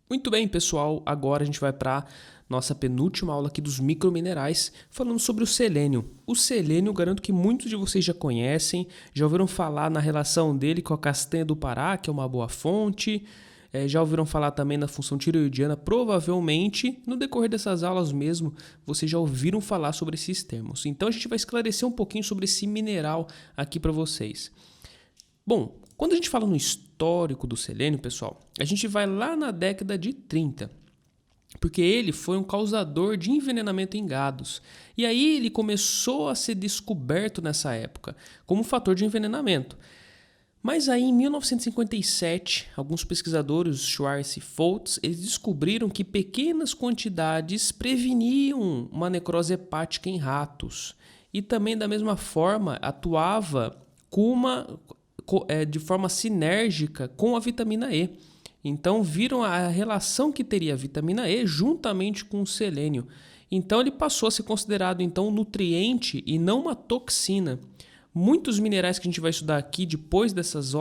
Muito bem, pessoal. Agora a gente vai para nossa penúltima aula aqui dos microminerais, falando sobre o selênio. O selênio, garanto que muitos de vocês já conhecem, já ouviram falar na relação dele com a castanha do Pará, que é uma boa fonte. Já ouviram falar também na função tireoidiana. Provavelmente, no decorrer dessas aulas mesmo, vocês já ouviram falar sobre esses termos. Então a gente vai esclarecer um pouquinho sobre esse mineral aqui para vocês. Bom, quando a gente fala no histórico do selênio, pessoal, a gente vai lá na década de 30, porque ele foi um causador de envenenamento em gados. E aí ele começou a ser descoberto nessa época como fator de envenenamento. Mas aí em 1957, alguns pesquisadores, Schwartz e Foltz, eles descobriram que pequenas quantidades preveniam uma necrose hepática em ratos. E também da mesma forma atuava de forma sinérgica com a vitamina E. Então viram a relação que teria a vitamina E juntamente com o selênio. Então ele passou a ser considerado um nutriente e não uma toxina. Muitos minerais que a gente vai estudar aqui depois dessas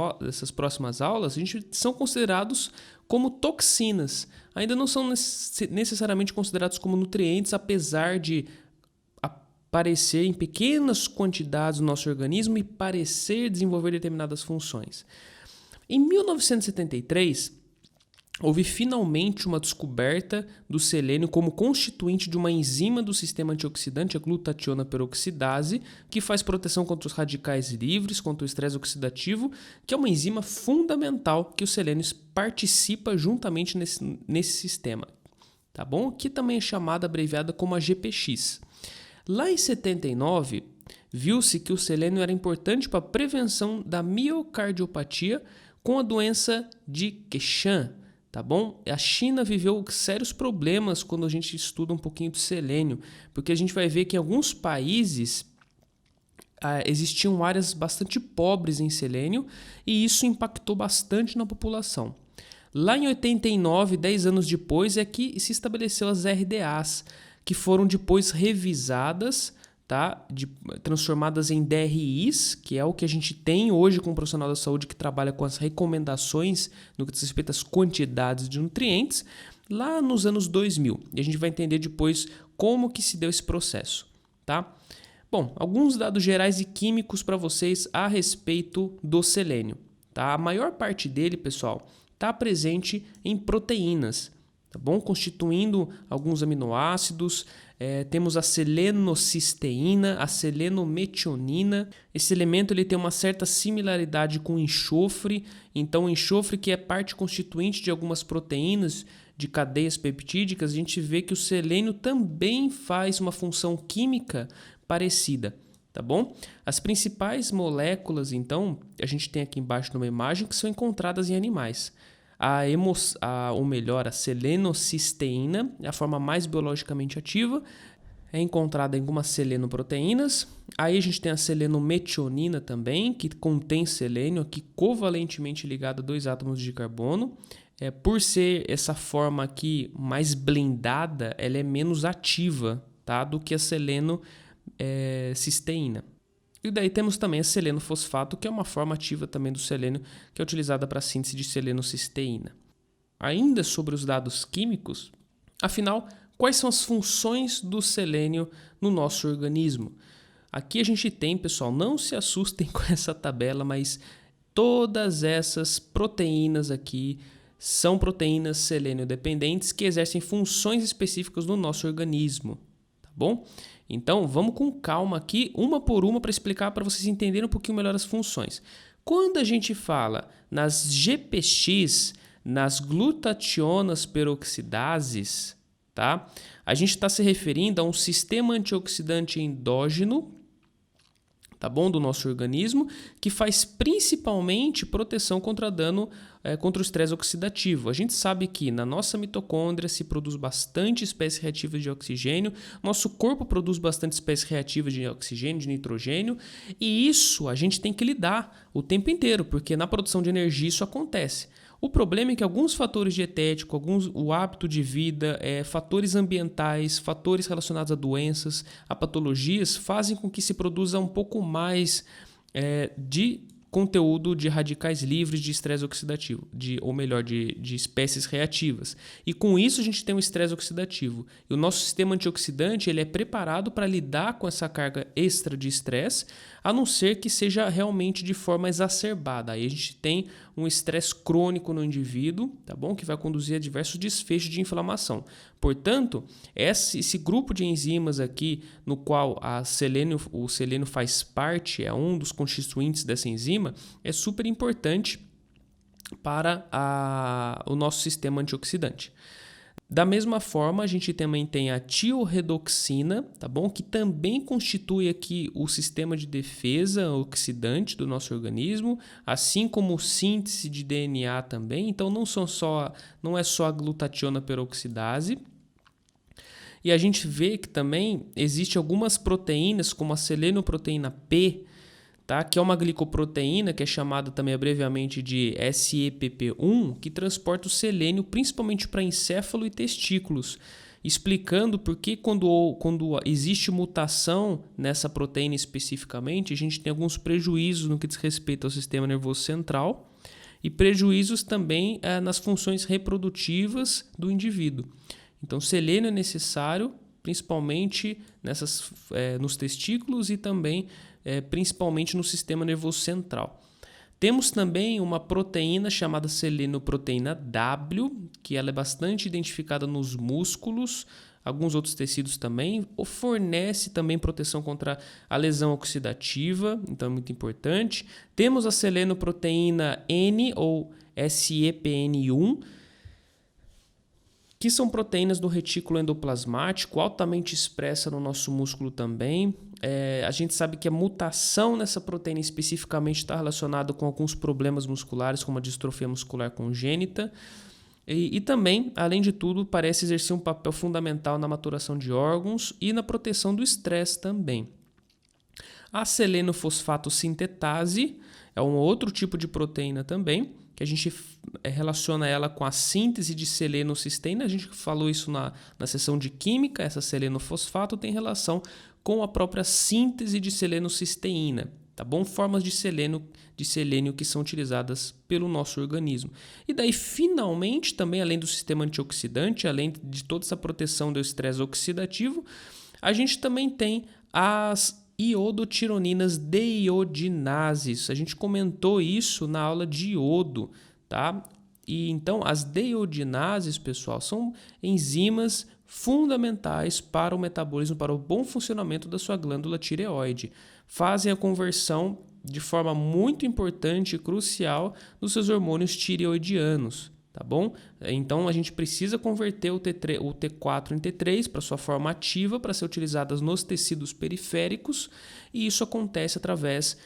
próximas aulas, são considerados como toxinas. Ainda não são necessariamente considerados como nutrientes, apesar de aparecer em pequenas quantidades no nosso organismo e parecer desenvolver determinadas funções. Em 1973, houve finalmente uma descoberta do selênio como constituinte de uma enzima do sistema antioxidante, a glutationa peroxidase, que faz proteção contra os radicais livres, contra o estresse oxidativo, que é uma enzima fundamental que o selênio participa juntamente nesse sistema, tá bom? Que também é chamada, abreviada como a GPX. Lá em 79, viu-se que o selênio era importante para a prevenção da miocardiopatia com a doença de Quechan, tá bom? A China viveu sérios problemas quando a gente estuda um pouquinho do selênio, porque a gente vai ver que em alguns países existiam áreas bastante pobres em selênio e isso impactou bastante na população. Lá em 89, 10 anos depois, é que se estabeleceu as RDAs, que foram depois revisadas, tá? Transformadas em DRIs, que é o que a gente tem hoje com o profissional da saúde que trabalha com as recomendações no que diz respeito às quantidades de nutrientes, lá nos anos 2000. E a gente vai entender depois como que se deu esse processo, tá? Bom, alguns dados gerais e químicos para vocês a respeito do selênio, tá? A maior parte dele, pessoal, está presente em proteínas, tá bom? Constituindo alguns aminoácidos. Temos a selenocisteína, a selenometionina. Esse elemento ele tem uma certa similaridade com o enxofre. Então, o enxofre, que é parte constituinte de algumas proteínas de cadeias peptídicas, a gente vê que o selênio também faz uma função química parecida, tá bom? As principais moléculas, então, a gente tem aqui embaixo numa imagem que são encontradas em animais. A selenocisteína, a forma mais biologicamente ativa, é encontrada em algumas selenoproteínas. Aí a gente tem a selenometionina também, que contém selênio, aqui covalentemente ligado a dois átomos de carbono. Por ser essa forma aqui mais blindada, ela é menos ativa, tá, do que a seleno-cisteína. E daí temos também a selenofosfato, que é uma forma ativa também do selênio, que é utilizada para a síntese de selenocisteína. Ainda sobre os dados químicos, afinal, quais são as funções do selênio no nosso organismo? Aqui a gente tem, pessoal, não se assustem com essa tabela, mas todas essas proteínas aqui são proteínas selênio-dependentes que exercem funções específicas no nosso organismo, tá bom? Então, vamos com calma aqui, uma por uma, para explicar para vocês entenderem um pouquinho melhor as funções. Quando a gente fala nas GPX, nas glutationas peroxidases, tá? A gente está se referindo a um sistema antioxidante endógeno, tá bom, do nosso organismo, que faz principalmente proteção contra dano, contra o estresse oxidativo. A gente sabe que na nossa mitocôndria se produz bastante espécies reativas de oxigênio, nosso corpo produz bastante espécies reativas de oxigênio, de nitrogênio, e isso a gente tem que lidar o tempo inteiro, porque na produção de energia isso acontece. O problema é que alguns fatores dietéticos, o hábito de vida, fatores ambientais, fatores relacionados a doenças, a patologias, fazem com que se produza um pouco mais de conteúdo de radicais livres de estresse oxidativo, de espécies reativas. E com isso a gente tem um estresse oxidativo. E o nosso sistema antioxidante ele é preparado para lidar com essa carga extra de estresse, a não ser que seja realmente de forma exacerbada. Aí a gente tem um estresse crônico no indivíduo, tá bom? Que vai conduzir a diversos desfechos de inflamação. Portanto, esse grupo de enzimas aqui, no qual o selênio faz parte, é um dos constituintes dessa enzima, é super importante para o nosso sistema antioxidante. Da mesma forma, a gente também tem a tiorredoxina, tá bom? Que também constitui aqui o sistema de defesa oxidante do nosso organismo, assim como síntese de DNA também. Então não é só a glutationa peroxidase. E a gente vê que também existe algumas proteínas, como a selenoproteína P, tá? Que é uma glicoproteína que é chamada também abreviamente de SEPP1, que transporta o selênio principalmente para encéfalo e testículos, explicando por que quando existe mutação nessa proteína especificamente, a gente tem alguns prejuízos no que diz respeito ao sistema nervoso central e prejuízos também nas funções reprodutivas do indivíduo. Então, selênio é necessário principalmente nos testículos e também principalmente no sistema nervoso central. Temos também uma proteína chamada selenoproteína W, que ela é bastante identificada nos músculos, alguns outros tecidos também, fornece também proteção contra a lesão oxidativa, então é muito importante. Temos a selenoproteína N ou SEPN1, que são proteínas do retículo endoplasmático, altamente expressa no nosso músculo também. A gente sabe que a mutação nessa proteína especificamente está relacionada com alguns problemas musculares, como a distrofia muscular congênita. E também, além de tudo, parece exercer um papel fundamental na maturação de órgãos e na proteção do estresse também. A selenofosfato sintetase é um outro tipo de proteína também, que a gente relaciona ela com a síntese de selenocisteína. A gente falou isso na sessão de química. Essa selenofosfato tem relação com a própria síntese de selenocisteína, tá bom? Formas de selênio que são utilizadas pelo nosso organismo. E daí, finalmente, também além do sistema antioxidante, além de toda essa proteção do estresse oxidativo, a gente também tem as iodotironinas deiodinases. A gente comentou isso na aula de iodo, tá? E então as deiodinases, pessoal, são enzimas fundamentais para o metabolismo, para o bom funcionamento da sua glândula tireoide. Fazem a conversão de forma muito importante e crucial dos seus hormônios tireoidianos, tá bom? Então a gente precisa converter o T4 em T3 para sua forma ativa, para ser utilizadas nos tecidos periféricos, e isso acontece através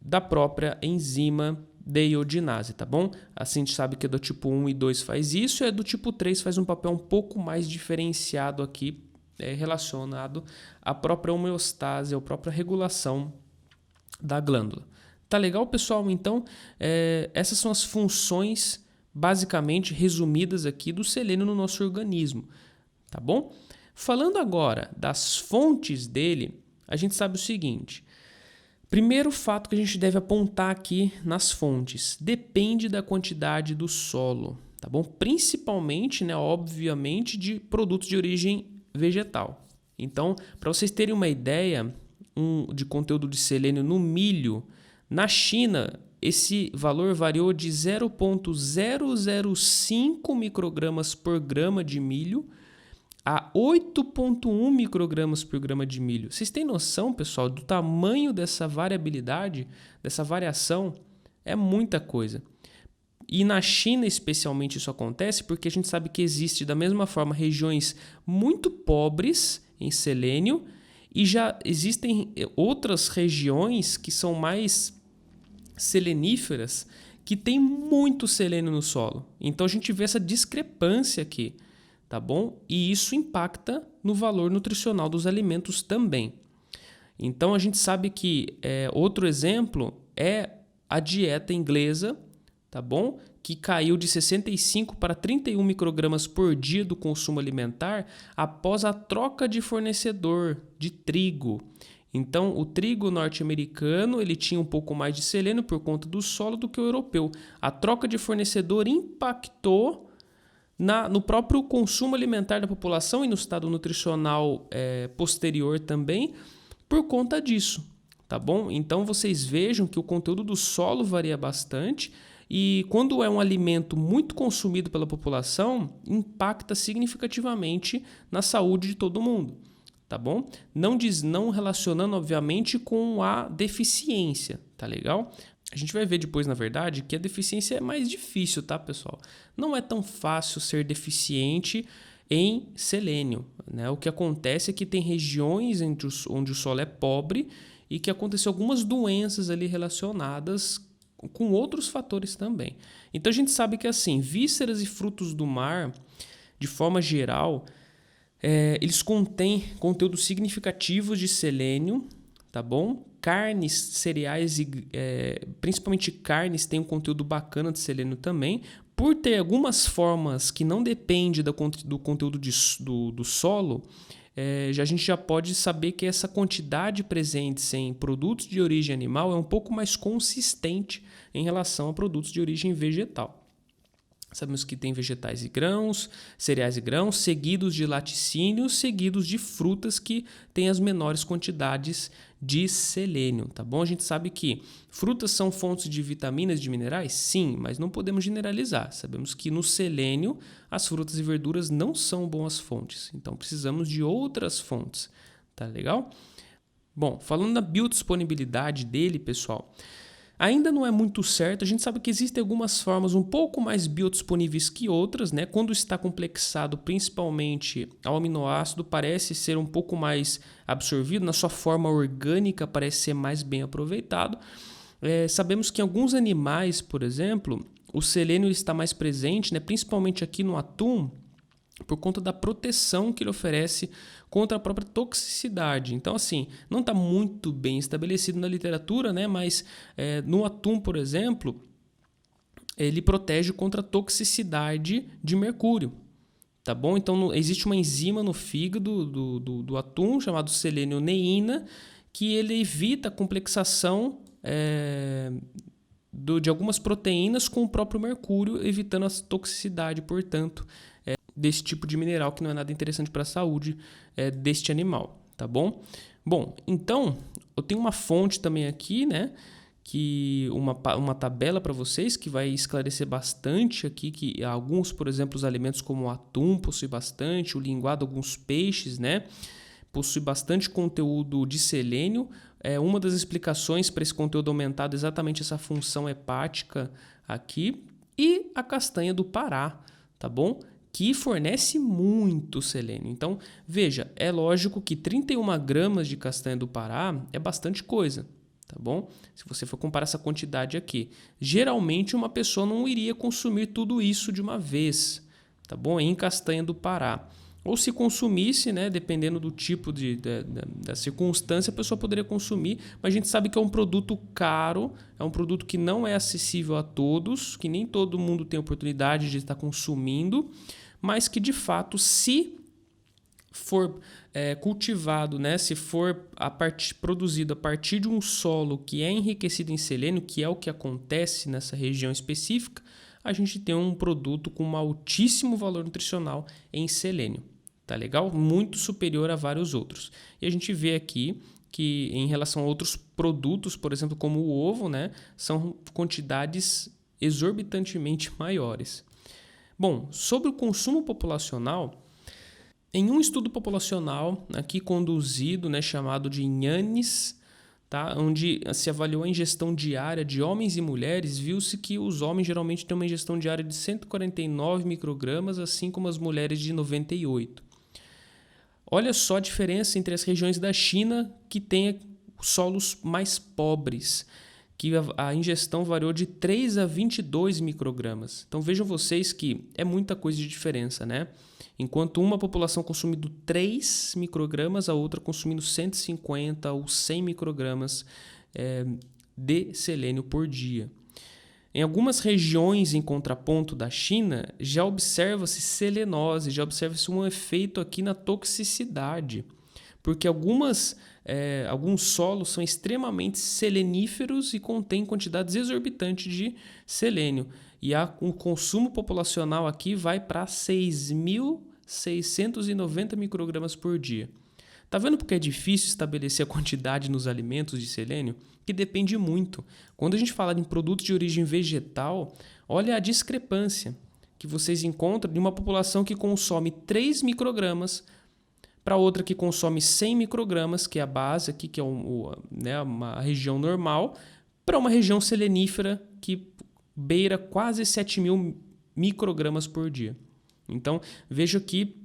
da própria enzima deiodinase, tá bom? Assim a gente sabe que a do tipo 1 e 2 faz isso, e a do tipo 3 faz um papel um pouco mais diferenciado aqui, relacionado à própria homeostase, à própria regulação da glândula. Tá legal, pessoal? Então, essas são as funções basicamente resumidas aqui do selênio no nosso organismo, tá bom? Falando agora das fontes dele, a gente sabe o seguinte: primeiro fato que a gente deve apontar aqui nas fontes, depende da quantidade do solo, tá bom? Principalmente, obviamente, de produtos de origem vegetal. Então, para vocês terem uma ideia de conteúdo de selênio no milho, na China, esse valor variou de 0,005 microgramas por grama de milho a 8,1 microgramas por grama de milho. Vocês têm noção, pessoal, do tamanho dessa variabilidade, dessa variação? É muita coisa. E na China, especialmente, isso acontece porque a gente sabe que existe, da mesma forma, regiões muito pobres em selênio e já existem outras regiões que são mais seleníferas, que tem muito selênio no solo. Então a gente vê essa discrepância aqui, tá bom? E isso impacta no valor nutricional dos alimentos também. Então a gente sabe que outro exemplo é a dieta inglesa, tá bom? Que caiu de 65 para 31 microgramas por dia do consumo alimentar após a troca de fornecedor de trigo. Então, o trigo norte-americano ele tinha um pouco mais de selênio por conta do solo do que o europeu. A troca de fornecedor impactou no próprio consumo alimentar da população e no estado nutricional posterior também por conta disso, tá bom? Então, vocês vejam que o conteúdo do solo varia bastante e quando é um alimento muito consumido pela população, impacta significativamente na saúde de todo mundo. Tá bom? Não relacionando, obviamente, com a deficiência, tá legal? A gente vai ver depois, na verdade, que a deficiência é mais difícil, tá, pessoal? Não é tão fácil ser deficiente em selênio, né? O que acontece é que tem regiões onde o solo é pobre e que acontecem algumas doenças ali relacionadas com outros fatores também. Então a gente sabe que assim, vísceras e frutos do mar, de forma geral, eles contêm conteúdos significativos de selênio, tá bom? Carnes, cereais e principalmente carnes têm um conteúdo bacana de selênio também. Por ter algumas formas que não dependem do conteúdo do solo, a gente já pode saber que essa quantidade presente em produtos de origem animal é um pouco mais consistente em relação a produtos de origem vegetal. Sabemos que tem vegetais e grãos, cereais e grãos, seguidos de laticínios, seguidos de frutas que têm as menores quantidades de selênio, tá bom? A gente sabe que frutas são fontes de vitaminas e de minerais? Sim, mas não podemos generalizar. Sabemos que no selênio as frutas e verduras não são boas fontes, então precisamos de outras fontes, tá legal? Bom, falando da biodisponibilidade dele, pessoal, ainda não é muito certo, a gente sabe que existem algumas formas um pouco mais biodisponíveis que outras, né? Quando está complexado principalmente ao aminoácido, parece ser um pouco mais absorvido, na sua forma orgânica parece ser mais bem aproveitado. Sabemos que em alguns animais, por exemplo, o selênio está mais presente, né? Principalmente aqui no atum, por conta da proteção que ele oferece contra a própria toxicidade. Então, assim, não está muito bem estabelecido na literatura, né? Mas no atum, por exemplo, ele protege contra a toxicidade de mercúrio, tá bom? Então, existe uma enzima no fígado do atum, chamado selênio-neína, que ele evita a complexação de algumas proteínas com o próprio mercúrio, evitando a toxicidade, portanto, desse tipo de mineral que não é nada interessante para a saúde deste animal, tá bom? Bom, então eu tenho uma fonte também aqui, né? Que uma tabela para vocês que vai esclarecer bastante aqui que alguns, por exemplo, os alimentos como o atum possui bastante, o linguado, alguns peixes, né? Possui bastante conteúdo de selênio. Uma das explicações para esse conteúdo aumentado é exatamente essa função hepática aqui. E a castanha do Pará, tá bom? Que fornece muito selênio. Então, veja, é lógico que 31 gramas de castanha do Pará é bastante coisa, tá bom? Se você for comparar essa quantidade aqui. Geralmente, uma pessoa não iria consumir tudo isso de uma vez, tá bom? Em castanha do Pará. Ou se consumisse, né, dependendo do tipo da circunstância, a pessoa poderia consumir, mas a gente sabe que é um produto caro, é um produto que não é acessível a todos, que nem todo mundo tem oportunidade de estar consumindo, mas que de fato, se for cultivado, né, se for produzido a partir de um solo que é enriquecido em selênio, que é o que acontece nessa região específica, a gente tem um produto com um altíssimo valor nutricional em selênio. Tá legal? Muito superior a vários outros. E a gente vê aqui que em relação a outros produtos, por exemplo, como o ovo, né, são quantidades exorbitantemente maiores. Bom, sobre o consumo populacional, em um estudo populacional aqui conduzido, né, chamado de Yannis, tá, onde se avaliou a ingestão diária de homens e mulheres, viu-se que os homens geralmente têm uma ingestão diária de 149 microgramas, assim como as mulheres de 98. Olha só a diferença entre as regiões da China que têm solos mais pobres, que a ingestão variou de 3 a 22 microgramas. Então vejam vocês que é muita coisa de diferença, né? Enquanto uma população consumindo 3 microgramas, a outra consumindo 150 ou 100 microgramas de selênio por dia. Em algumas regiões em contraponto da China, já observa-se selenose, já observa-se um efeito aqui na toxicidade. porque alguns solos são extremamente seleníferos e contêm quantidades exorbitantes de selênio. E o consumo populacional aqui vai para 6.690 microgramas por dia. Tá vendo porque é difícil estabelecer a quantidade nos alimentos de selênio? Que depende muito. Quando a gente fala em produtos de origem vegetal, olha a discrepância que vocês encontram de uma população que consome 3 microgramas para outra que consome 100 microgramas, que é a base aqui, que é uma região normal, para uma região selenífera que beira quase 7.000 microgramas por dia. Então, veja que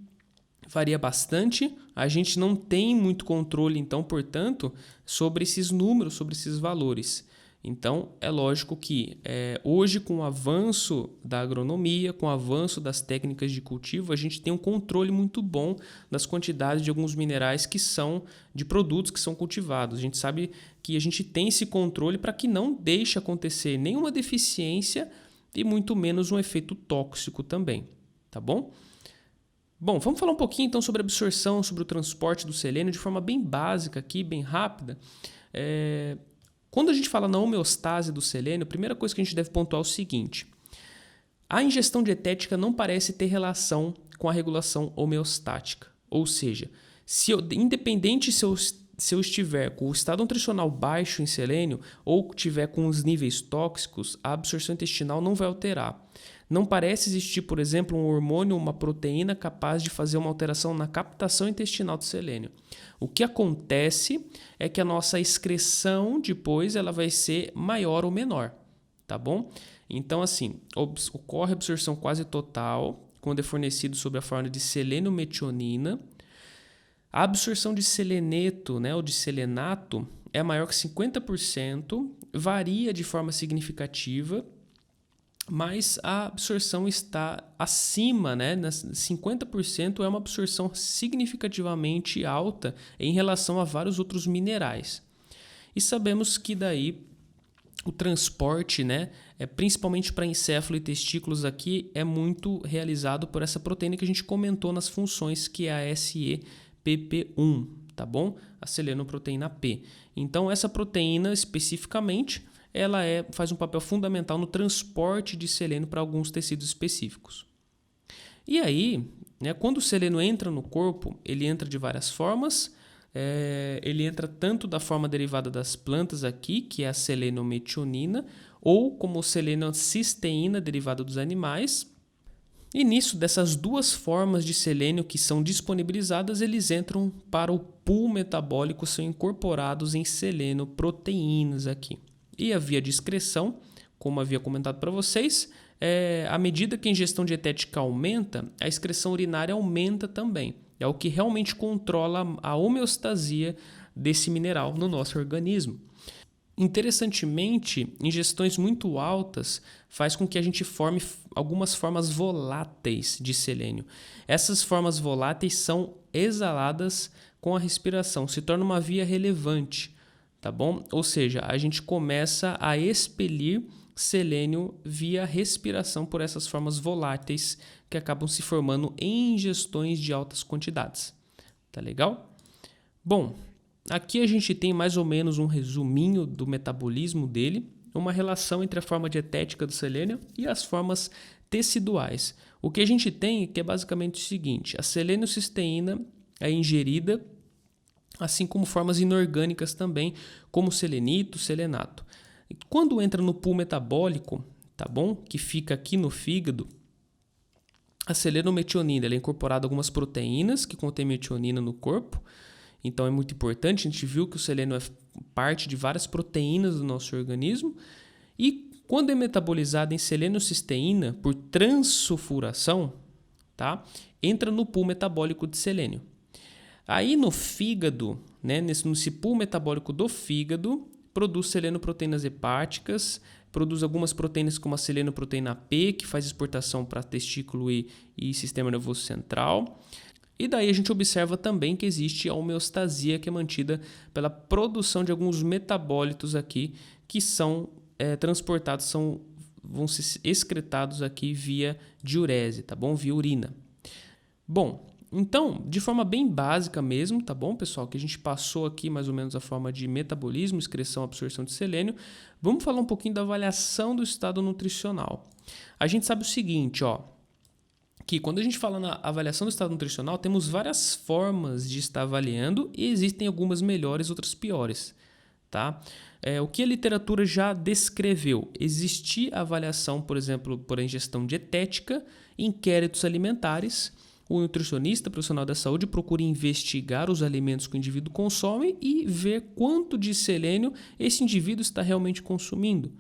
varia bastante, a gente não tem muito controle, então, portanto, sobre esses números, sobre esses valores. Então, é lógico que hoje, com o avanço da agronomia, com o avanço das técnicas de cultivo, a gente tem um controle muito bom das quantidades de alguns minerais que são de produtos que são cultivados. A gente sabe que a gente tem esse controle para que não deixe acontecer nenhuma deficiência e muito menos um efeito tóxico também, tá bom? Bom, vamos falar um pouquinho então sobre a absorção, sobre o transporte do selênio de forma bem básica aqui, bem rápida. Quando a gente fala na homeostase do selênio, a primeira coisa que a gente deve pontuar é o seguinte: a ingestão dietética não parece ter relação com a regulação homeostática. Ou seja, independente se eu estiver com o estado nutricional baixo em selênio ou tiver com os níveis tóxicos, a absorção intestinal não vai alterar. Não parece existir, por exemplo, um hormônio ou uma proteína capaz de fazer uma alteração na captação intestinal do selênio. O que acontece é que a nossa excreção depois ela vai ser maior ou menor, tá bom? Então, assim, ocorre absorção quase total quando é fornecido sob a forma de selênio-metionina. A absorção de seleneto, ou de selenato é maior que 50%, varia de forma significativa, mas a absorção está acima, 50% é uma absorção significativamente alta em relação a vários outros minerais. E sabemos que daí o transporte, principalmente para encéfalo e testículos aqui, é muito realizado por essa proteína que a gente comentou nas funções, que é a SEPP1, tá bom? A selenoproteína P. Então, essa proteína especificamente ela faz um papel fundamental no transporte de selênio para alguns tecidos específicos. E aí, quando o selênio entra no corpo, ele entra de várias formas. Ele entra tanto da forma derivada das plantas aqui, que é a selenometionina, ou como selenocisteína derivada dos animais. E nisso, dessas duas formas de selênio que são disponibilizadas, eles entram para o pool metabólico, são incorporados em selenoproteínas aqui. E a via de excreção, como havia comentado para vocês, à medida que a ingestão dietética aumenta, a excreção urinária aumenta também. É o que realmente controla a homeostasia desse mineral no nosso organismo. Interessantemente, ingestões muito altas faz com que a gente forme algumas formas voláteis de selênio. Essas formas voláteis são exaladas com a respiração, se torna uma via relevante. Tá bom? Ou seja, a gente começa a expelir selênio via respiração por essas formas voláteis que acabam se formando em ingestões de altas quantidades. Tá legal? Bom, aqui a gente tem mais ou menos um resuminho do metabolismo dele, uma relação entre a forma dietética do selênio e as formas teciduais. O que a gente tem é que é basicamente o seguinte: a selenocisteína é ingerida, assim como formas inorgânicas também, como selenito, selenato. E quando entra no pool metabólico, tá bom? Que fica aqui no fígado, a selenometionina ela é incorporada a algumas proteínas que contêm metionina no corpo. Então é muito importante, a gente viu que o selênio é parte de várias proteínas do nosso organismo. E quando é metabolizado em selenocisteína por transsulfuração, tá? Entra no pool metabólico de selênio. Aí no fígado, nesse pool metabólico do fígado, produz selenoproteínas hepáticas, produz algumas proteínas como a selenoproteína P, que faz exportação para testículo e sistema nervoso central. E daí a gente observa também que existe a homeostasia, que é mantida pela produção de alguns metabólitos aqui, que são transportados, vão ser excretados aqui via diurese, tá bom? Via urina. Bom, Então, de forma bem básica mesmo, tá bom, pessoal? Que a gente passou aqui mais ou menos a forma de metabolismo, excreção, absorção de selênio. Vamos falar um pouquinho da avaliação do estado nutricional. A gente sabe o seguinte, ó, que quando a gente fala na avaliação do estado nutricional, temos várias formas de estar avaliando e existem algumas melhores, outras piores, tá? O que a literatura já descreveu? Existe a avaliação, por exemplo, por ingestão dietética, inquéritos alimentares. O nutricionista, profissional da saúde, procura investigar os alimentos que o indivíduo consome e ver quanto de selênio esse indivíduo está realmente consumindo,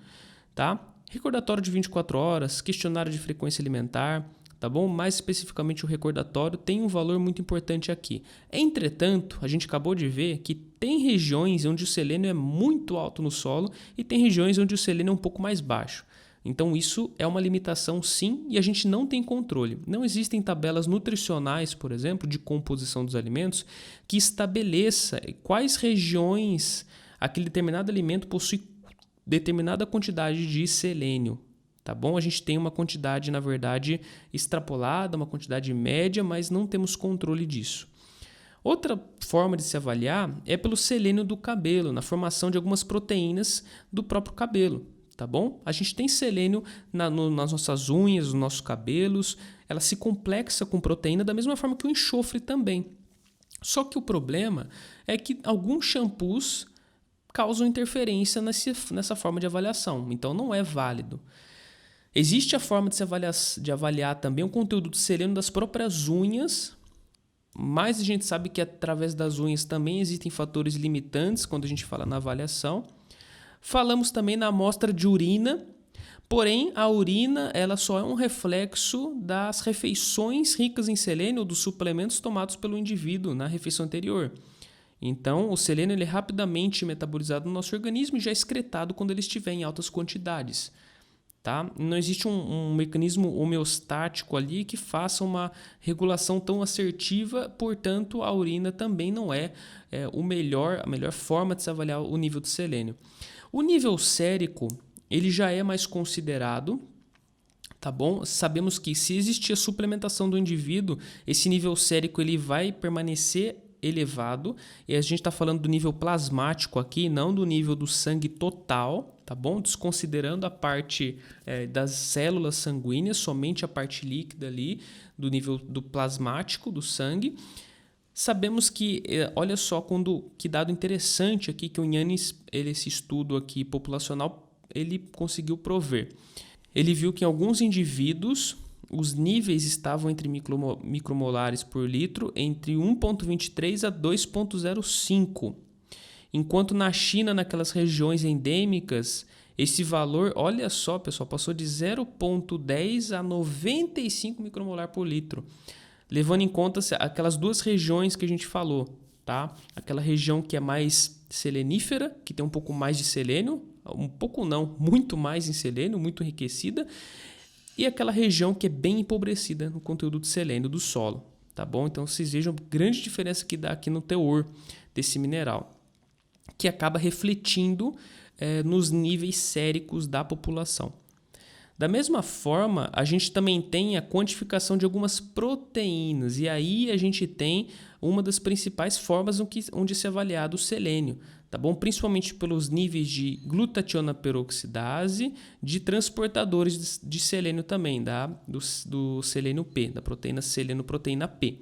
tá? Recordatório de 24 horas, questionário de frequência alimentar, tá bom? Mais especificamente o recordatório tem um valor muito importante aqui. Entretanto, a gente acabou de ver que tem regiões onde o selênio é muito alto no solo e tem regiões onde o selênio é um pouco mais baixo. Então isso é uma limitação sim e a gente não tem controle. Não existem tabelas nutricionais, por exemplo, de composição dos alimentos que estabeleça quais regiões aquele determinado alimento possui determinada quantidade de selênio. Tá bom? A gente tem uma quantidade, na verdade, extrapolada, uma quantidade média, mas não temos controle disso. Outra forma de se avaliar é pelo selênio do cabelo, na formação de algumas proteínas do próprio cabelo. Tá bom? A gente tem selênio nas nossas unhas, nos nossos cabelos, ela se complexa com proteína da mesma forma que o enxofre também. Só que o problema é que alguns shampoos causam interferência nessa forma de avaliação, então não é válido. Existe a forma de avaliar também o conteúdo do selênio das próprias unhas, mas a gente sabe que através das unhas também existem fatores limitantes quando a gente fala na avaliação. Falamos também na amostra de urina, porém a urina ela só é um reflexo das refeições ricas em selênio ou dos suplementos tomados pelo indivíduo na refeição anterior. Então o selênio ele é rapidamente metabolizado no nosso organismo e já é excretado quando ele estiver em altas quantidades. Tá? Não existe um mecanismo homeostático ali que faça uma regulação tão assertiva, portanto a urina também não é, a melhor forma de se avaliar o nível de selênio. O nível sérico, ele já é mais considerado, tá bom? Sabemos que se existir a suplementação do indivíduo, esse nível sérico ele vai permanecer elevado, e a gente está falando do nível plasmático aqui, não do nível do sangue total, tá bom? Desconsiderando a parte das células sanguíneas, somente a parte líquida ali, do nível do plasmático, do sangue. Sabemos que, olha só, que dado interessante aqui que o Yannis, esse estudo aqui populacional, ele conseguiu prover. Ele viu que em alguns indivíduos os níveis estavam entre micromolares por litro entre 1,23 a 2,05. Enquanto na China, naquelas regiões endêmicas, esse valor, olha só, pessoal, passou de 0,10 a 95 micromolar por litro. Levando em conta aquelas duas regiões que a gente falou, tá? Aquela região que é mais selenífera, que tem um pouco mais de selênio, um pouco não, muito mais em selênio, muito enriquecida, e aquela região que é bem empobrecida no conteúdo de selênio do solo, tá bom? Então vocês vejam a grande diferença que dá aqui no teor desse mineral, que acaba refletindo nos níveis séricos da população. Da mesma forma, a gente também tem a quantificação de algumas proteínas, e aí a gente tem uma das principais formas onde se é avaliado o selênio, tá bom? Principalmente pelos níveis de glutationa peroxidase, de transportadores de selênio também, do selênio P, da proteína selenoproteína P.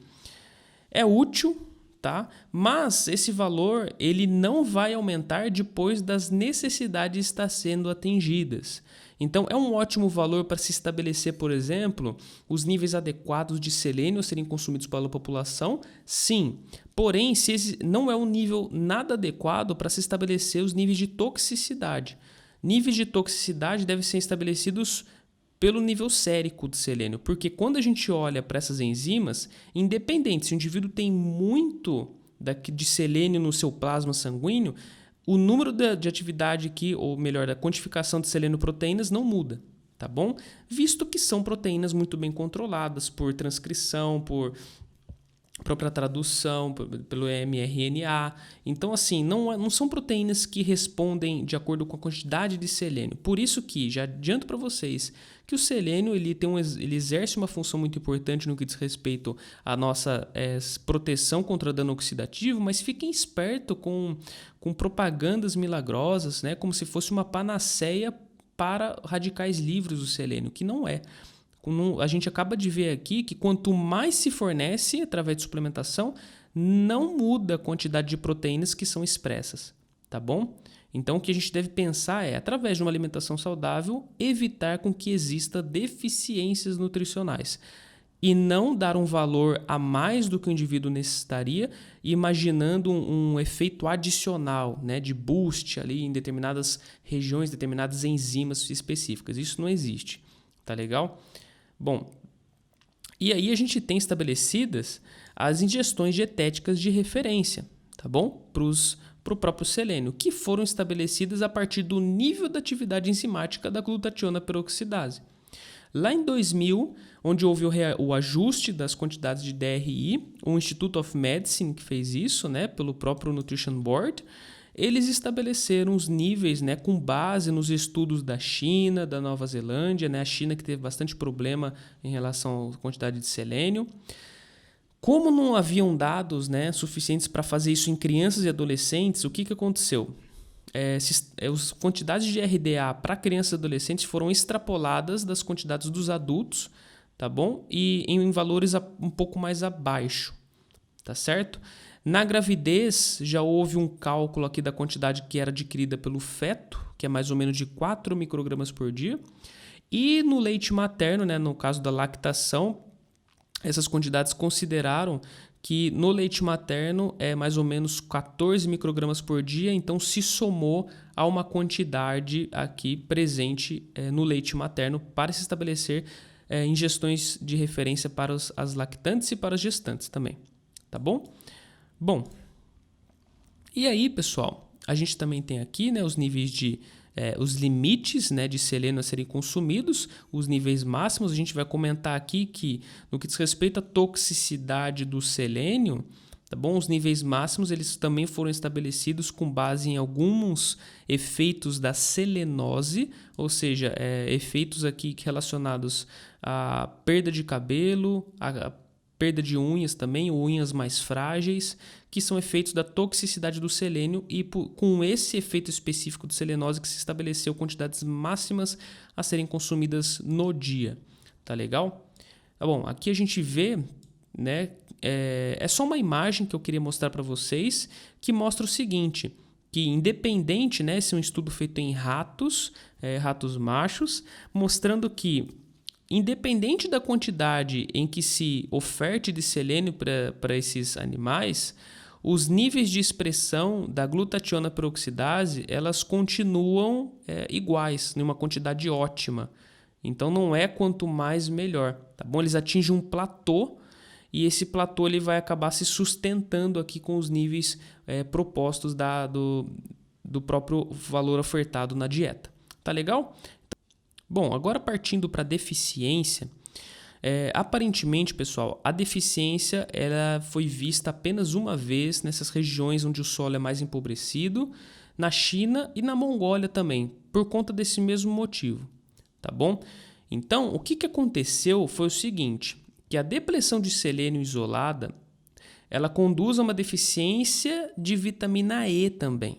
É útil, tá? Mas esse valor ele não vai aumentar depois das necessidades estar sendo atingidas. Então, é um ótimo valor para se estabelecer, por exemplo, os níveis adequados de selênio a serem consumidos pela população? Sim. Porém, não é um nível nada adequado para se estabelecer os níveis de toxicidade. Níveis de toxicidade devem ser estabelecidos pelo nível sérico de selênio, porque quando a gente olha para essas enzimas, independente se o indivíduo tem muito de selênio no seu plasma sanguíneo, o número de atividade aqui, ou melhor, da quantificação de selenoproteínas não muda, tá bom? Visto que são proteínas muito bem controladas por transcrição, própria tradução pelo mRNA. Então, assim, não são proteínas que respondem de acordo com a quantidade de selênio. Por isso que, já adianto para vocês, que o selênio ele exerce uma função muito importante no que diz respeito à nossa proteção contra dano oxidativo, mas fiquem espertos com propagandas milagrosas, né, como se fosse uma panaceia para radicais livres do selênio, que não é. A gente acaba de ver aqui que quanto mais se fornece através de suplementação, não muda a quantidade de proteínas que são expressas, tá bom? Então, o que a gente deve pensar é, através de uma alimentação saudável, evitar com que exista deficiências nutricionais e não dar um valor a mais do que o indivíduo necessitaria, imaginando um efeito adicional, né, de boost ali em determinadas regiões, determinadas enzimas específicas. Isso não existe, tá legal? Bom, e aí a gente tem estabelecidas as ingestões dietéticas de referência, tá bom? Para o próprio selênio, que foram estabelecidas a partir do nível da atividade enzimática da glutationa peroxidase. Lá em 2000, onde houve o ajuste das quantidades de DRI, o Institute of Medicine que fez isso, né, pelo próprio Nutrition Board, eles estabeleceram os níveis, né, com base nos estudos da China, da Nova Zelândia, né, a China que teve bastante problema em relação à quantidade de selênio. Como não haviam dados, né, suficientes para fazer isso em crianças e adolescentes, o que aconteceu? As quantidades de RDA para crianças e adolescentes foram extrapoladas das quantidades dos adultos, tá bom? E em valores um pouco mais abaixo, tá certo? Na gravidez, já houve um cálculo aqui da quantidade que era adquirida pelo feto, que é mais ou menos de 4 microgramas por dia. E no leite materno, né, no caso da lactação, essas quantidades consideraram que no leite materno é mais ou menos 14 microgramas por dia, então se somou a uma quantidade aqui presente no leite materno para se estabelecer ingestões de referência para as lactantes e para as gestantes também, tá bom? Bom, e aí, pessoal, a gente também tem aqui, né, os níveis os limites, né, de selênio a serem consumidos, os níveis máximos. A gente vai comentar aqui que, no que diz respeito à toxicidade do selênio, tá bom? Os níveis máximos eles também foram estabelecidos com base em alguns efeitos da selenose, ou seja, efeitos aqui relacionados à perda de cabelo, a perda de unhas também, unhas mais frágeis, que são efeitos da toxicidade do selênio e com esse efeito específico de selenose que se estabeleceu quantidades máximas a serem consumidas no dia. Tá legal? Tá bom, aqui a gente vê, né, é só uma imagem que eu queria mostrar para vocês que mostra o seguinte, que independente, né, se é um estudo feito em ratos machos, mostrando que independente da quantidade em que se oferte de selênio para esses animais, os níveis de expressão da glutationa peroxidase elas continuam iguais, numa quantidade ótima. Então não é quanto mais melhor, tá bom? Eles atingem um platô e esse platô ele vai acabar se sustentando aqui com os níveis propostos do próprio valor ofertado na dieta. Tá legal? Bom, agora partindo para a deficiência, aparentemente, pessoal, a deficiência ela foi vista apenas uma vez nessas regiões onde o solo é mais empobrecido, na China e na Mongólia também, por conta desse mesmo motivo, tá bom? Então, o que aconteceu foi o seguinte, que a depleção de selênio isolada, ela conduz a uma deficiência de vitamina E também.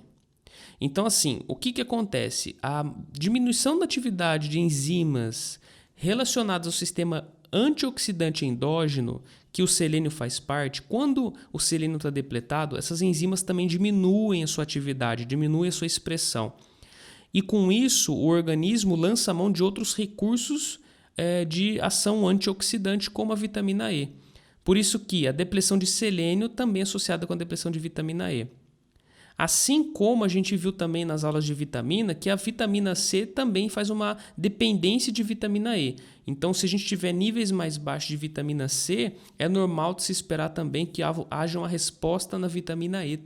Então, assim, o que acontece? A diminuição da atividade de enzimas relacionadas ao sistema antioxidante endógeno, que o selênio faz parte, quando o selênio está depletado, essas enzimas também diminuem a sua atividade, diminuem a sua expressão. E com isso, o organismo lança mão de outros recursos de ação antioxidante, como a vitamina E. Por isso que a depleção de selênio também é associada com a depleção de vitamina E. Assim como a gente viu também nas aulas de vitamina, que a vitamina C também faz uma dependência de vitamina E. Então, se a gente tiver níveis mais baixos de vitamina C, é normal de se esperar também que haja uma resposta na vitamina E,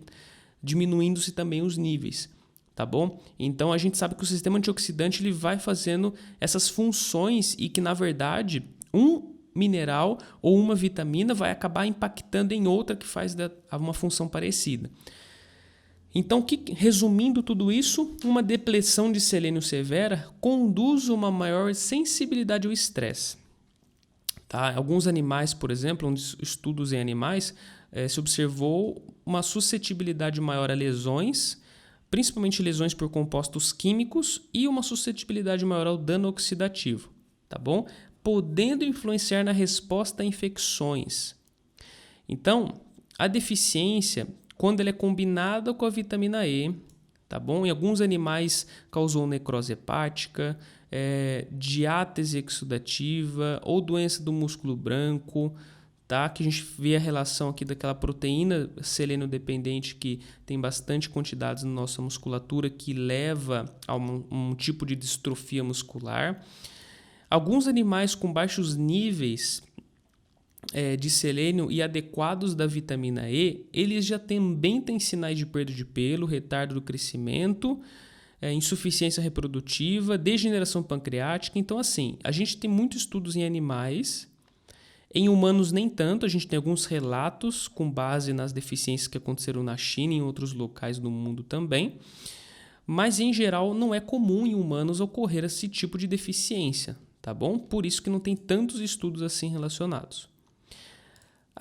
diminuindo-se também os níveis, tá bom? Então, a gente sabe que o sistema antioxidante ele vai fazendo essas funções e que, na verdade, um mineral ou uma vitamina vai acabar impactando em outra que faz uma função parecida. Então, resumindo tudo isso, uma depleção de selênio severa conduz a uma maior sensibilidade ao estresse. Tá? Alguns animais, por exemplo, estudos em animais, se observou uma suscetibilidade maior a lesões, principalmente lesões por compostos químicos, e uma suscetibilidade maior ao dano oxidativo, tá bom? Podendo influenciar na resposta a infecções. Então, a deficiência, quando ela é combinada com a vitamina E, tá bom? Em alguns animais causou necrose hepática, diátese exudativa ou doença do músculo branco, tá? Que a gente vê a relação aqui daquela proteína selênio-dependente que tem bastante quantidades na nossa musculatura que leva a um tipo de distrofia muscular. Alguns animais com baixos níveis de selênio e adequados da vitamina E, eles já também têm sinais de perda de pelo, retardo do crescimento, insuficiência reprodutiva, degeneração pancreática. Então, assim, a gente tem muitos estudos em animais, em humanos nem tanto. A gente tem alguns relatos com base nas deficiências que aconteceram na China e em outros locais do mundo também, mas em geral não é comum em humanos ocorrer esse tipo de deficiência, tá bom? Por isso que não tem tantos estudos assim relacionados.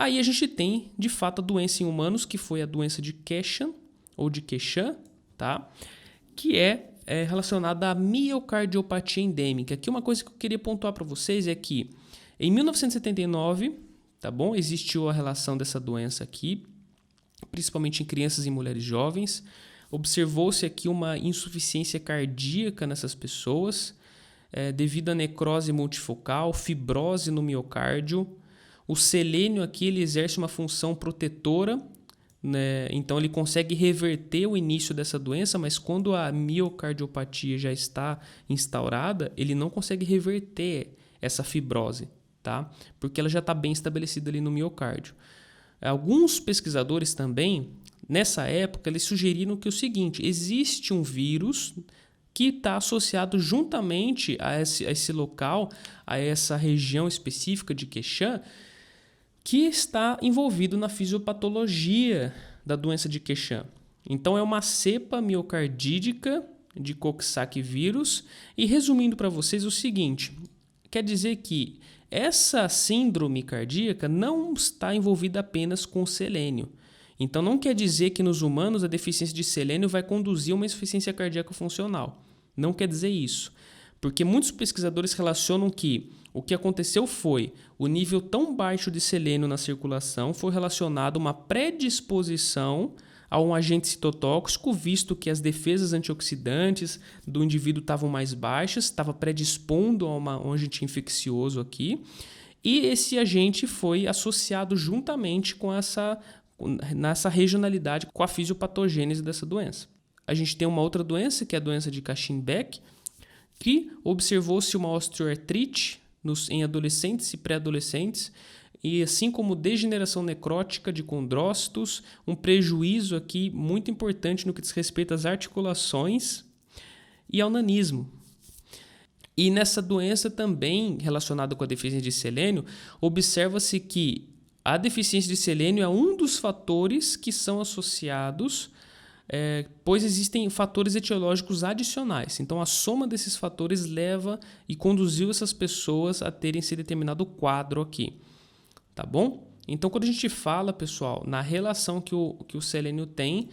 Aí a gente tem, de fato, a doença em humanos, que foi a doença de Keshan, ou de Keshan, tá? Que é relacionada à miocardiopatia endêmica. Aqui uma coisa que eu queria pontuar para vocês é que em 1979, tá bom? Existiu a relação dessa doença aqui, principalmente em crianças e mulheres jovens. Observou-se aqui uma insuficiência cardíaca nessas pessoas, devido à necrose multifocal, fibrose no miocárdio. O selênio aqui ele exerce uma função protetora, né? Então ele consegue reverter o início dessa doença, mas quando a miocardiopatia já está instaurada, ele não consegue reverter essa fibrose, tá? Porque ela já está bem estabelecida ali no miocárdio. Alguns pesquisadores também, nessa época, eles sugeriram que o seguinte: existe um vírus que está associado juntamente a esse local, a essa região específica de Keshan, que está envolvido na fisiopatologia da doença de Keshan. Então, é uma cepa miocardídica de Coxsackie vírus. E resumindo para vocês o seguinte, quer dizer que essa síndrome cardíaca não está envolvida apenas com selênio. Então, não quer dizer que nos humanos a deficiência de selênio vai conduzir a uma insuficiência cardíaca funcional. Não quer dizer isso. Porque muitos pesquisadores relacionam que o que aconteceu foi o nível tão baixo de selênio na circulação foi relacionado a uma predisposição a um agente citotóxico, visto que as defesas antioxidantes do indivíduo estavam mais baixas, estava predispondo a um agente infeccioso aqui, e esse agente foi associado juntamente com nessa regionalidade com a fisiopatogênese dessa doença. A gente tem uma outra doença, que é a doença de Kashin-Beck, que observou-se uma osteoartrite em adolescentes e pré-adolescentes, e assim como degeneração necrótica de condrócitos, um prejuízo aqui muito importante no que diz respeito às articulações e ao nanismo. E nessa doença também, relacionada com a deficiência de selênio, observa-se que a deficiência de selênio é um dos fatores que são associados, pois existem fatores etiológicos adicionais. Então, a soma desses fatores leva e conduziu essas pessoas a terem esse determinado quadro aqui. Tá bom? Então, quando a gente fala, pessoal, na relação que o selênio tem,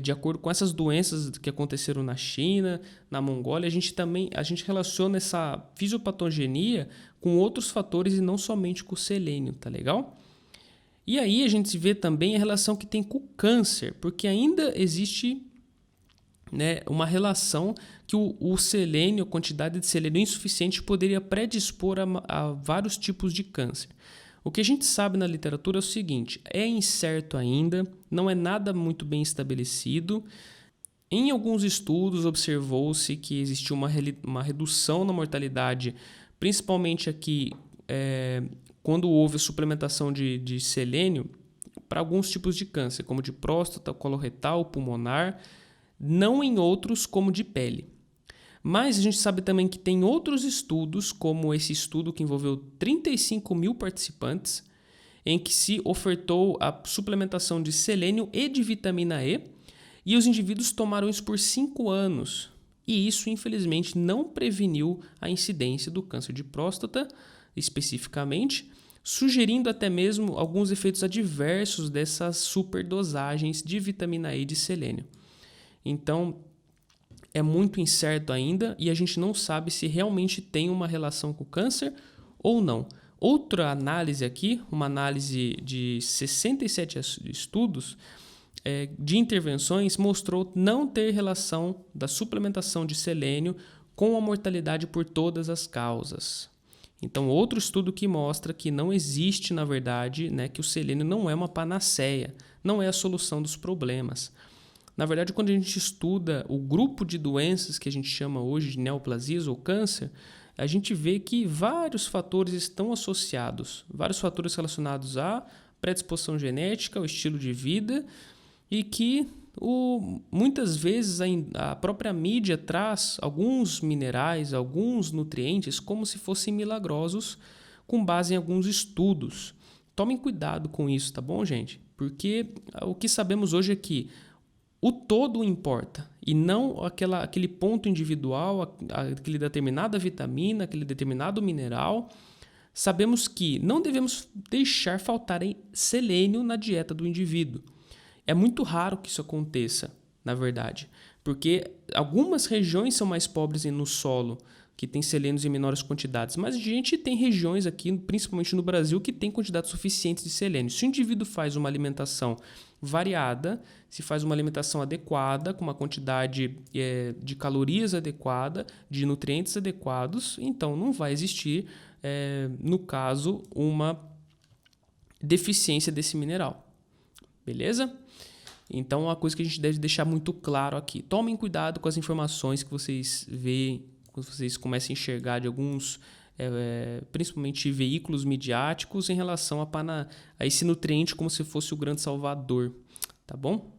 de acordo com essas doenças que aconteceram na China, na Mongólia, a gente relaciona essa fisiopatogenia com outros fatores e não somente com o selênio, tá legal? E aí a gente vê também a relação que tem com o câncer, porque ainda existe, né, uma relação que o selênio, a quantidade de selênio insuficiente poderia predispor a vários tipos de câncer. O que a gente sabe na literatura é o seguinte: é incerto ainda, não é nada muito bem estabelecido. Em alguns estudos observou-se que existiu uma redução na mortalidade, principalmente aqui quando houve a suplementação de selênio para alguns tipos de câncer, como de próstata, coloretal, pulmonar, não em outros como de pele. Mas a gente sabe também que tem outros estudos, como esse estudo que envolveu 35 mil participantes, em que se ofertou a suplementação de selênio e de vitamina E, e os indivíduos tomaram isso por 5 anos. E isso, infelizmente, não preveniu a incidência do câncer de próstata, especificamente, sugerindo até mesmo alguns efeitos adversos dessas superdosagens de vitamina E e de selênio. Então, é muito incerto ainda e a gente não sabe se realmente tem uma relação com o câncer ou não. Outra análise aqui, uma análise de 67 estudos de intervenções, mostrou não ter relação da suplementação de selênio com a mortalidade por todas as causas. Então, outro estudo que mostra que não existe, na verdade, que o selênio não é uma panaceia, não é a solução dos problemas. Na verdade, quando a gente estuda o grupo de doenças que a gente chama hoje de neoplasias ou câncer, a gente vê que vários fatores estão associados, vários fatores relacionados à predisposição genética, ao estilo de vida, e que muitas vezes a própria mídia traz alguns minerais, alguns nutrientes como se fossem milagrosos com base em alguns estudos. Tomem cuidado com isso, tá bom, gente? Porque o que sabemos hoje é que o todo importa e não aquele ponto individual, aquele determinada vitamina, aquele determinado mineral. Sabemos que não devemos deixar faltar selênio na dieta do indivíduo. É muito raro que isso aconteça, na verdade, porque algumas regiões são mais pobres no solo, que tem selênios em menores quantidades, mas a gente tem regiões aqui, principalmente no Brasil, que tem quantidades suficientes de selênio. Se o indivíduo faz uma alimentação variada, se faz uma alimentação adequada, com uma quantidade de calorias adequada, de nutrientes adequados, então não vai existir, no caso, uma deficiência desse mineral. Beleza? Então, uma coisa que a gente deve deixar muito claro aqui. Tomem cuidado com as informações que vocês veem, quando vocês começam a enxergar de alguns, principalmente veículos midiáticos, em relação a esse nutriente como se fosse o grande salvador, tá bom?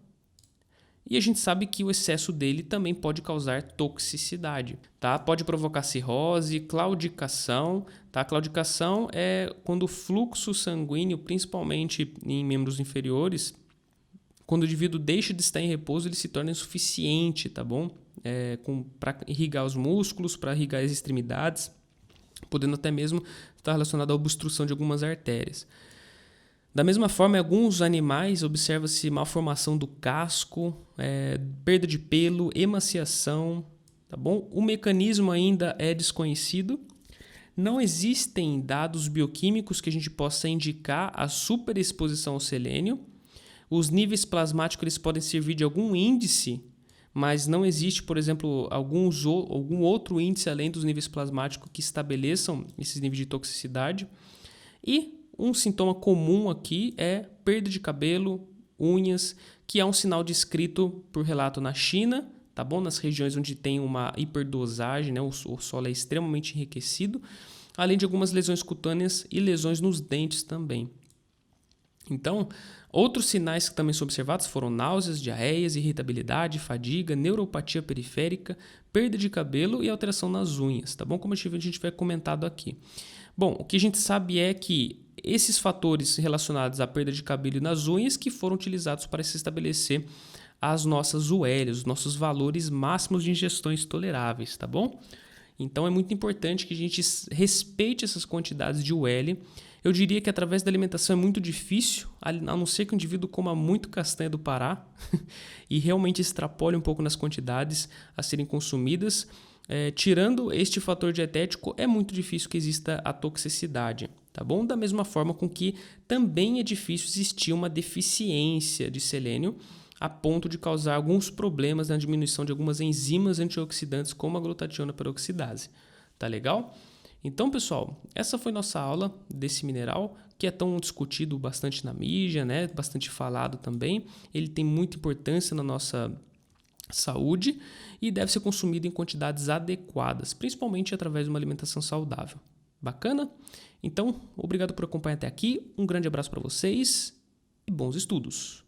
E a gente sabe que o excesso dele também pode causar toxicidade, tá? Pode provocar cirrose, claudicação, tá? Claudicação é quando o fluxo sanguíneo, principalmente em membros inferiores, quando o indivíduo deixa de estar em repouso, ele se torna insuficiente, tá bom? Para irrigar os músculos, para irrigar as extremidades, podendo até mesmo estar relacionado à obstrução de algumas artérias. Da mesma forma, em alguns animais observa-se malformação do casco, perda de pelo, emaciação, tá bom? O mecanismo ainda é desconhecido. Não existem dados bioquímicos que a gente possa indicar a superexposição ao selênio. Os níveis plasmáticos eles podem servir de algum índice, mas não existe, por exemplo, algum outro índice além dos níveis plasmáticos que estabeleçam esses níveis de toxicidade. E um sintoma comum aqui é perda de cabelo, unhas, que é um sinal descrito por relato na China, tá bom? Nas regiões onde tem uma hiperdosagem, né? O solo é extremamente enriquecido, além de algumas lesões cutâneas e lesões nos dentes também. Então, outros sinais que também são observados foram náuseas, diarreias, irritabilidade, fadiga, neuropatia periférica, perda de cabelo e alteração nas unhas, tá bom? Como a gente vai comentado aqui. Bom, o que a gente sabe é que esses fatores relacionados à perda de cabelo e nas unhas que foram utilizados para se estabelecer as nossas ULs, os nossos valores máximos de ingestões toleráveis, tá bom? Então é muito importante que a gente respeite essas quantidades de UL. Eu diria que através da alimentação é muito difícil, a não ser que o indivíduo coma muito castanha do Pará e realmente extrapole um pouco nas quantidades a serem consumidas. Tirando este fator dietético, é muito difícil que exista a toxicidade, tá bom? Da mesma forma com que também é difícil existir uma deficiência de selênio a ponto de causar alguns problemas na diminuição de algumas enzimas antioxidantes como a glutationa peroxidase. Tá legal? Então, pessoal, essa foi nossa aula desse mineral, que é tão discutido bastante na mídia, né? Bastante falado também. Ele tem muita importância na nossa saúde e deve ser consumido em quantidades adequadas, principalmente através de uma alimentação saudável. Bacana? Então, obrigado por acompanhar até aqui. Um grande abraço para vocês e bons estudos!